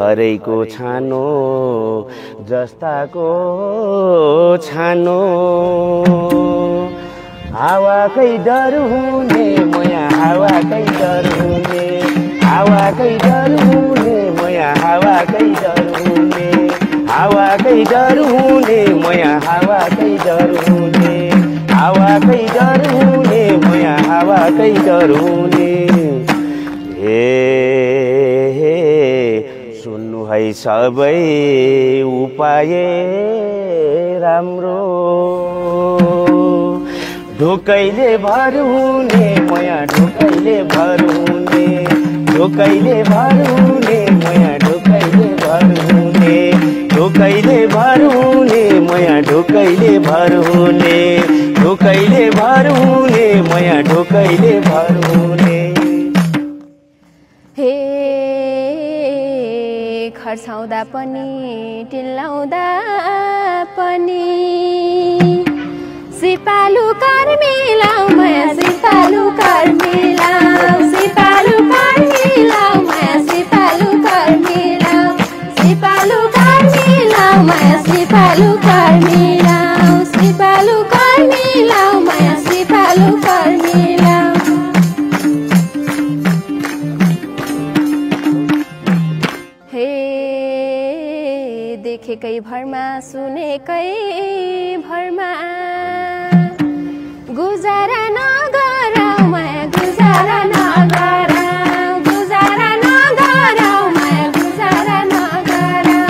घरैको छानो जस्ताको छानो हावाकै डर हुने मया हावाकै डर हुने हावाकै डर हुने मया हावाकै डर हुने हावाकै डर हुने मया हावाकै डर हुने हावाकै डर हुने मया हावाकै डर हुने हे सुन्नु है सबै उपाय राम्रो ढोकैले भर हुने मया ढोकैले भर हुने ढोकैले भर हुने मया ढोकैले भर हुने ढोकैले भर हुने मया ढोकैले भर हुने ढोकैले भर हुने मया ढोकैले भर हुने हे खर्साउँदा पनि टिल्लाउँदा पनि सिपालु कर मिलाऊ माया सिपालु कर मिलाऊ सिपालु कर मिलाऊ माया सिपालु कर मिलाऊ सिपालु कर मिलाऊ माया सिपालु कर मिलाऊ सिपालु कर मिलाऊ माया सिपालु कर मिलाऊ हे देखेकै भरमा सुनेकै भरमा गुजारा नगरौ माया गुजारा नगरौ गुजारा नगरौ माया गुजारा नगरौ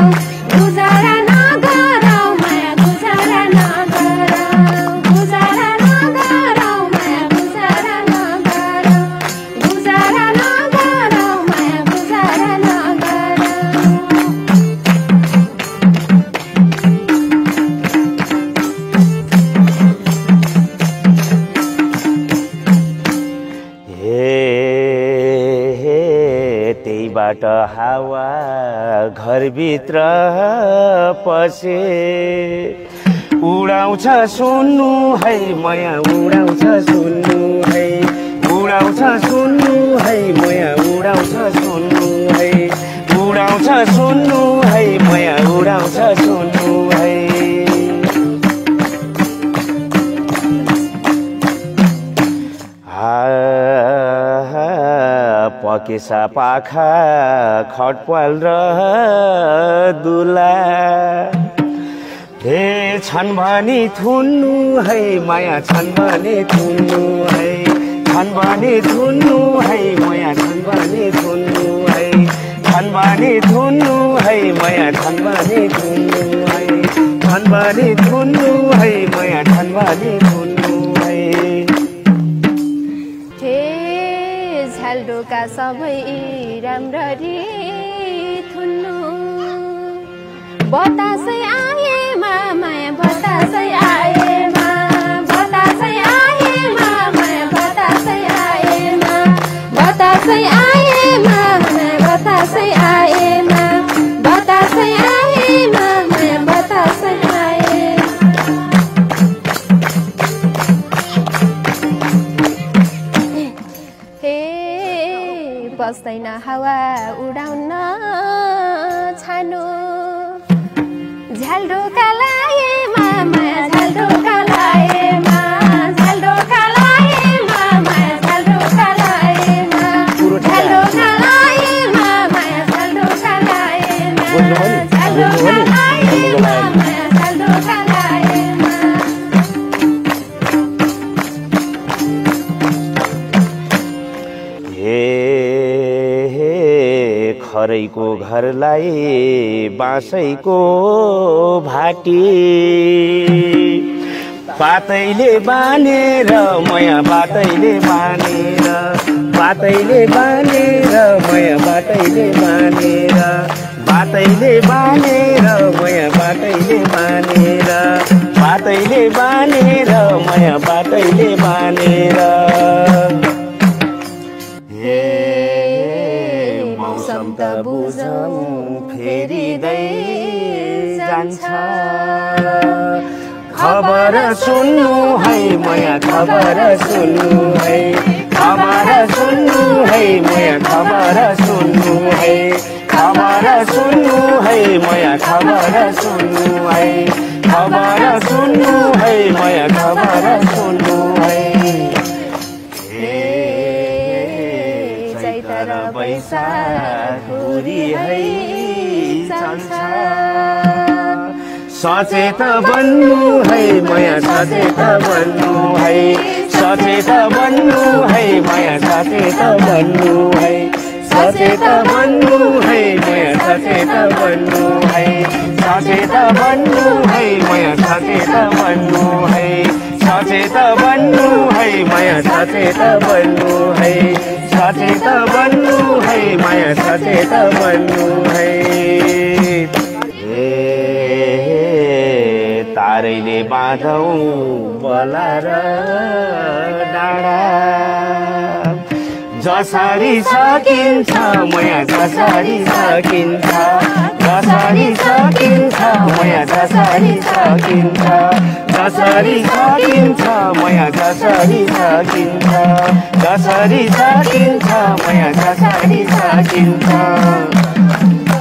गुजारा नगरौ माया गुजारा नगरौ गुजारा नगरौ माया गुजारा नगरौ गुजारा नगरौ माया गुजारा नगरौ बाट हावा घरभित्र पसे उडाउँछ सुन्नु है मया उडाउँछ सुन्नु है उडाउँछ सुन्नु है मया उडाउँछ सुन्नु है उडाउँछ सुन्नु है मया उडाउँछ सुन्नु है पकेसा पाखा खटपाल र दुला हे छन् भने थुन्नु है माया छन् भने थुन्नु है छन् भने थुन्नु है माया छन् भने थुन्नु है छन् भने थुन्नु है माया छन् भने थुन्नु है छन् भने थुन्नु है माया छन् भने थुन्नु है झ्यालडोका सबै राम्ररी थुन्नु बतासै आएमा माया बतासै आएमा बतासै आएमा माया बतासै आएमा बतासै आएमा माया बतासै आएमा बतासै आएमा माया बतासै बस्दैन हावा उडाउन छानो झ्यालडोका लाएमा माया झ्यालडोका लाएमा झ्यालडोका लाएमा माया झ्यालडोका लाएमा झ्यालडोका लाएमा माया झ्यालडोका लाएमा झ्यालडोका लाएमा माया झ्यालडोका लाएमा खरैको घरलाई बाँसैको भाटी पातैले बानेर मया बातैले बानेर बातैले बानेर मया बातैले बानेर बातैले बानेर मया बातैले बानेर बातैले बानेर मया बातैले बानेर मौसम त बुझौँ फेरिँदै जान्छ खबर सुन्नु है मया खबर सुन्नु है खबर सुन्नु है मया खबर सुन्नु है खबर सुन्नु है माया खबर सुन्नु है खबर सुन्नु है माया खबर सुन्नु है चैत र वैशाख हुरी है चल्छ सचेत बन्नु है माया सचेत बन्नु है सचेत बन्नु है माया सचेत बन्नु है सचेत बन्नु है माया सचेत बन्नु है सचेत बन्नु है माया सचेत बन्नु है सचेत बन्नु है माया सचेत बन्नु है सचेत बन्नु है माया सचेत बन्नु है तारैले बाँधौ बलार डाँडा जसरी सकिन्छ माया जसरी सकिन्छ जसरी सकिन्छ माया जसरी सकिन्छ जसरी सकिन्छ माया जसरी सकिन्छ जसरी सकिन्छ माया जसरी सकिन्छ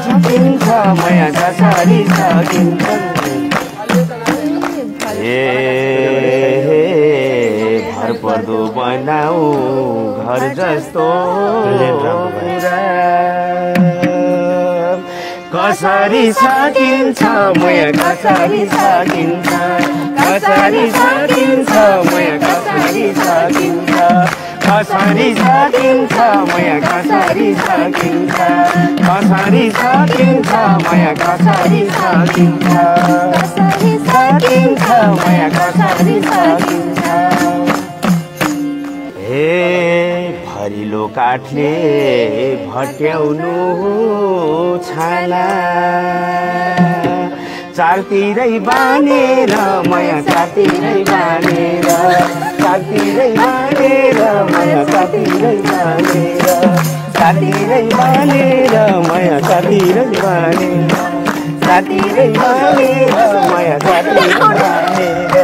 सकिन्छ माया जसरी सकिन्छ भर पर्दो बनाऊ घर जस्तो कसरी सकिन्छ माया कसरी सकिन्छ कसरी सकिन्छ माया कसरी सकिन्छ कसरी सकिन्छ माया कसरी सकिन्छ कसरी सकिन्छ माया कसरी सकिन्छ कसरी सकिन्छ माया कसरी सकिन्छ हे भरिलो काठले भट्याउनु छाला चारतिरै बानेर माया चारतिरै बानेर चारतिरै बानेर माया चारतिरै बानेर चारतिरै बानेर माया चारतिरै बानेर चारतिरै बानेर माया चारतिरै बानेर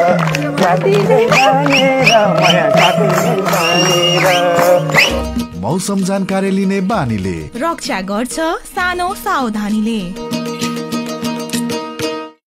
चारतिरै बानेर माया चारतिरै बानेर मौसम जानकारी लिने बानीले रक्षा गर्छ सानो सावधानीले